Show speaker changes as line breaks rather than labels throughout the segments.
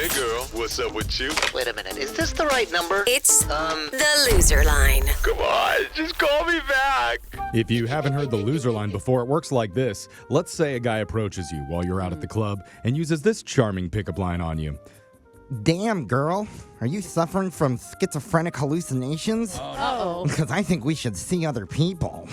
Hey, girl. What's up with you?
Wait a minute. Is this the right number?
It's the loser line.
Come on, just call me back.
If you haven't heard the loser line before, it works like this. Let's say a guy approaches you while you're out at the club and uses this charming pickup line on you.
Damn, girl. Are you suffering from schizophrenic hallucinations?
Uh-oh.
Because I think we should see other people.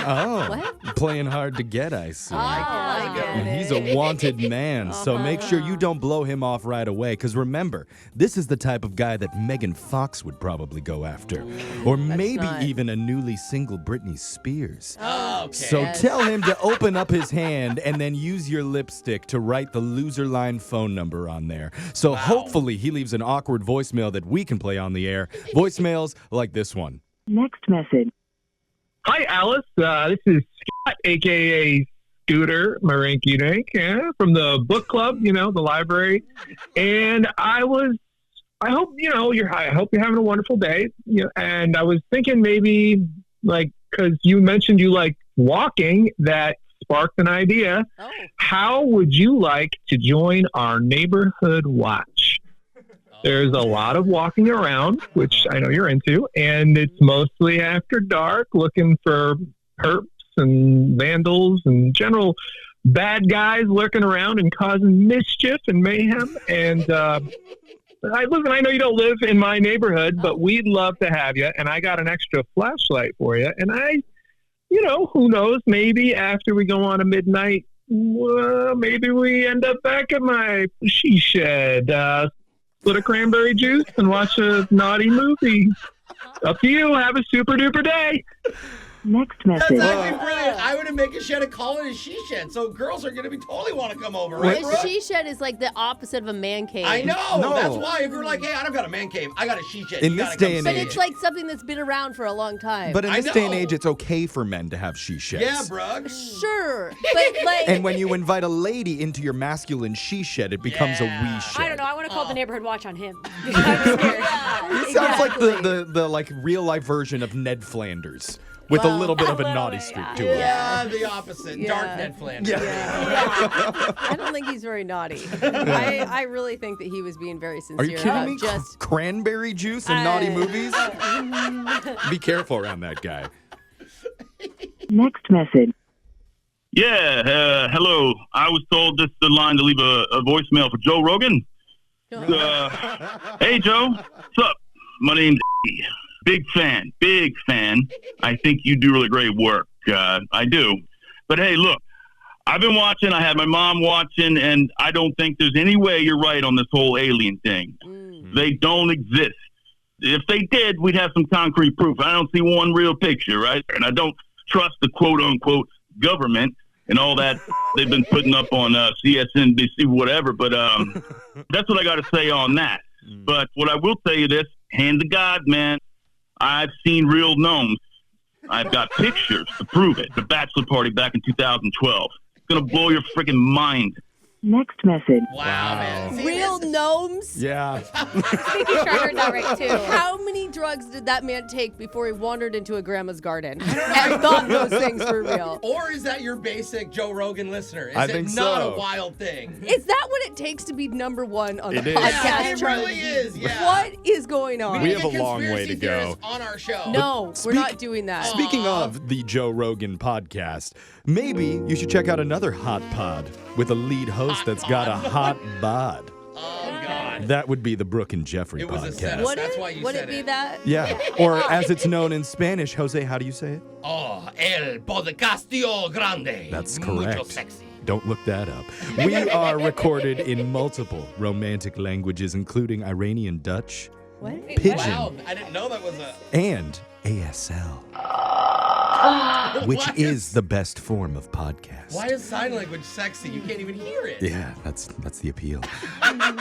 Oh,
What?
playing hard to get, I see.
I get
And
it.
he's a wanted man, so make sure you don't blow him off right away. Because remember, this is the type of guy that Megan Fox would probably go after. Or maybe
not.
even a newly single Britney Spears.
Oh, okay.
So tell him to open up his hand and then use your lipstick to write the loser line phone number on there. So hopefully he leaves an awkward voicemail that we can play on the air. Voicemails like this one.
Next message.
Hi, Alice. This is Scott, a.k.a. Scooter Marinky Dink, from the book club, the library. And I hope you're having a wonderful day. And I was thinking maybe, because you mentioned you like walking, that sparked an idea.
Oh.
How would you like to join our neighborhood watch? There's a lot of walking around, which I know you're into, and it's mostly after dark, looking for perps and vandals and general bad guys lurking around and causing mischief and mayhem. And I know you don't live in my neighborhood, but we'd love to have you. And I got an extra flashlight for you. And who knows? Maybe after we go on a midnight, maybe we end up back at my she shed. Split a cranberry juice and watch a naughty movie. Up to you. Have a super duper day.
Next message.
That's actually brilliant. I would make a shed and call it a she shed, so girls are going to be totally want to come over, right?
A she shed is like the opposite of a man cave.
I know.
No.
That's why if you're like, hey, I don't got a man cave, I got a she shed.
In
You
this
gotta
day
come
and
But
see
age-
it's
it.
like something that's been around for a long time.
But in
I
this day and
know.
age, it's okay for men to have she sheds.
Yeah, Brooke.
Sure, but like,
And when you invite a lady into your masculine she shed, it becomes a
Yeah.
we shed.
I don't know. I want to call the neighborhood watch on him. I'm scared.
It sounds like the like real life version of Ned Flanders with a little bit of a naughty streak to it.
Yeah, the opposite.
Yeah.
Dark Ned Flanders.
I don't think he's very naughty. I really think that he was being very
Are
sincere
you kidding
about
me?
just
Cranberry juice and naughty movies? Be careful around that guy.
Next message.
Yeah, hello. I was told this is the line to leave a voicemail for Joe Rogan. Hey, Joe. What's up? My name's Big fan. I think you do really great work. I do. But hey, look, I've been watching. I had my mom watching, and I don't think there's any way you're right on this whole alien thing. They don't exist. If they did, we'd have some concrete proof. I don't see one real picture, right? And I don't trust the quote-unquote government and all that they've been putting up on CSNBC, whatever. But that's what I got to say on that. But what I will tell you this, hand to God, man, I've seen real gnomes. I've got pictures to prove it. The bachelor party back in 2012. It's going to blow your freaking mind.
Next message.
Wow, man. See,
real
this is-
gnomes.
Yeah.
Making sure I heard that right, too.
How many drugs did that man take before he wandered into a grandma's garden and thought those things were real?
Or is that your basic Joe Rogan listener? Is
I
it
think
not
so.
a wild thing?
Is that what it takes to be number one on
It
the
is.
podcast
Yeah, it
chart?
really is. Yeah.
What is going on?
We
need
have
to
a
get
long way
conspiracy
to go.
theorists on our show.
No, we're not doing that.
Speaking of the Joe Rogan podcast, maybe you should check out another hot pod with a lead host that's got a hot bod.
Oh, God.
That would be the Brooke and Jeffrey
It was a
podcast.
setup.
Would
That's
it?
why you
Would
said
it be
it.
that?
Yeah, or as it's known in Spanish, Jose, how do you say it?
Oh, El Podcastio Grande.
That's
Mucho
correct.
sexy.
Don't look that up. We are recorded in multiple romantic languages, including Iranian Dutch,
What?
Pigeon,
Wow, I didn't know that was a...
and ASL, which
Why
is the best form of podcast.
Why is sign language sexy? You can't even hear it.
Yeah, that's the appeal.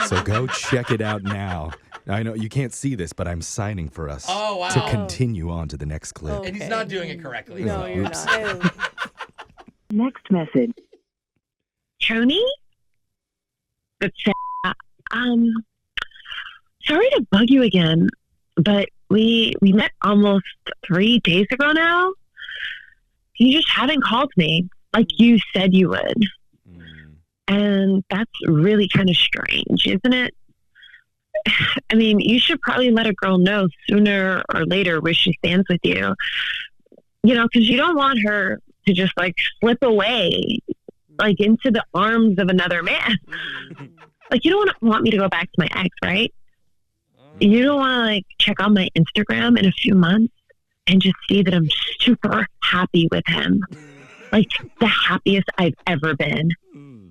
So go check it out now. I know you can't see this, but I'm signing for us
Oh, wow.
to continue on to the next clip.
Oh.
And he's
Okay.
not doing it correctly.
No,
so.
you're
Oops.
not.
Next message.
Tony? It's sorry to bug you again, but we met almost 3 days ago now. You just haven't called me like you said you would. And that's really kind of strange, isn't it? I mean, you should probably let a girl know sooner or later where she stands with you. You know, because you don't want her to just like slip away, like into the arms of another man. Like, you don't want me to go back to my ex, right? You don't want to like check on my Instagram in a few months and just see that I'm super happy with him. Like the happiest I've ever been.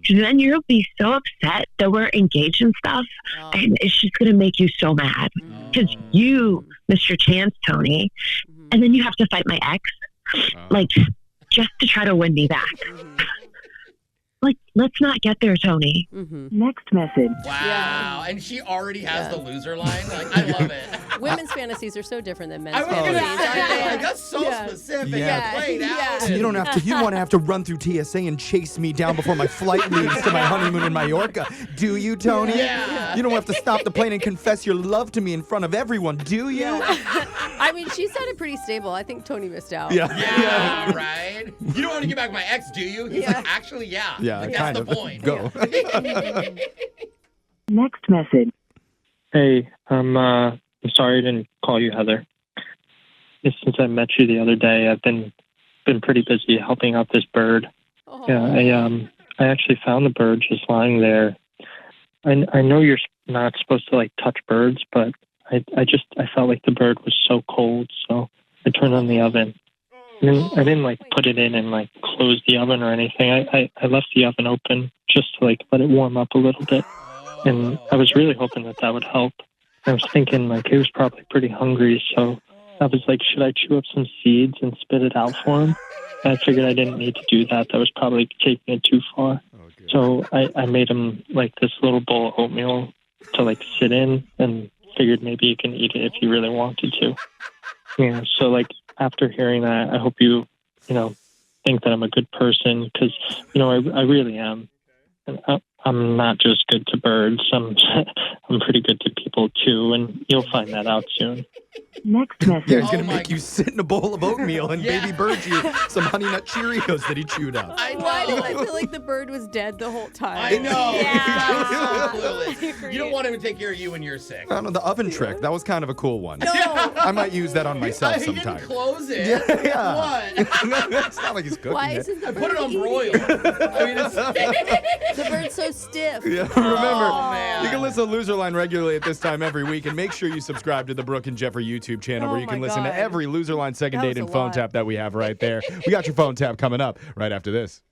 Because then you'll be so upset that we're engaged and stuff. And it's just going to make you so mad. Because you missed your chance, Tony. And then you have to fight my ex. Like, just to try to win me back. Like, let's not get there, Tony.
Next message.
Wow. And she already has the loser line. Like, I love it.
Women's fantasies are so different than men's
I was
fantasies.
going to say,
aren't they?
like, that's so specific
Yeah.
and played out.
So you don't have to. You don't want to have to run through TSA and chase me down before my flight leaves to my honeymoon in Mallorca, do you, Tony?
Yeah.
You don't have to stop the plane and confess your love to me in front of everyone, do you?
I mean, she sounded pretty stable. I think Tony missed out.
Yeah, right? You don't want to get back my ex, do you? He's like, actually, yeah.
Yeah,
Like,
kind
that's
of.
the point.
Go.
Next message.
Hey, I'm sorry I didn't call you, Heather. Since I met you the other day, I've been pretty busy helping out this bird.
Oh.
Yeah, I actually found the bird just lying there. I know you're not supposed to like touch birds, but I felt like the bird was so cold, so I turned on the oven. I didn't like put it in and like close the oven or anything. I left the oven open just to like let it warm up a little bit. And I was really hoping that would help. I was thinking like it was probably pretty hungry, so I was like, should I chew up some seeds and spit it out for him? And I figured I didn't need to do that. That was probably taking it too far. So I made him like this little bowl of oatmeal to like sit in, and figured maybe he can eat it if he really wanted to. Yeah. So like after hearing that, I hope you think that I'm a good person, because I really am. And I'm not just good to birds. I'm pretty good to people too, and you'll find that out soon.
Next message.
Yeah, he's gonna make you sit in a bowl of oatmeal and baby bird you some Honey Nut Cheerios that he chewed up.
Why did I feel like the bird was dead the whole time?
I know.
Yeah.
So clueless. You don't want him to take care of you when you're sick.
I don't know, the oven trick, that was kind of a cool one.
No.
I might use that on myself
He
sometime.
didn't close it.
Yeah.
What?
It's not like he's cooking
Why
it.
isn't the
I
bird
put it on
eating?
broil. I mean, it's...
The bird's so stiff.
Yeah, remember,
man.
you can listen to Loser Line regularly at this time every week, and make sure you subscribe to the Brooke and Jeffrey YouTube channel,
Oh
where you can
my
listen to
God.
every Loser Line second
That
date
was
and
a
phone
lot.
tap that we have right there. We got your phone tap coming up right after this.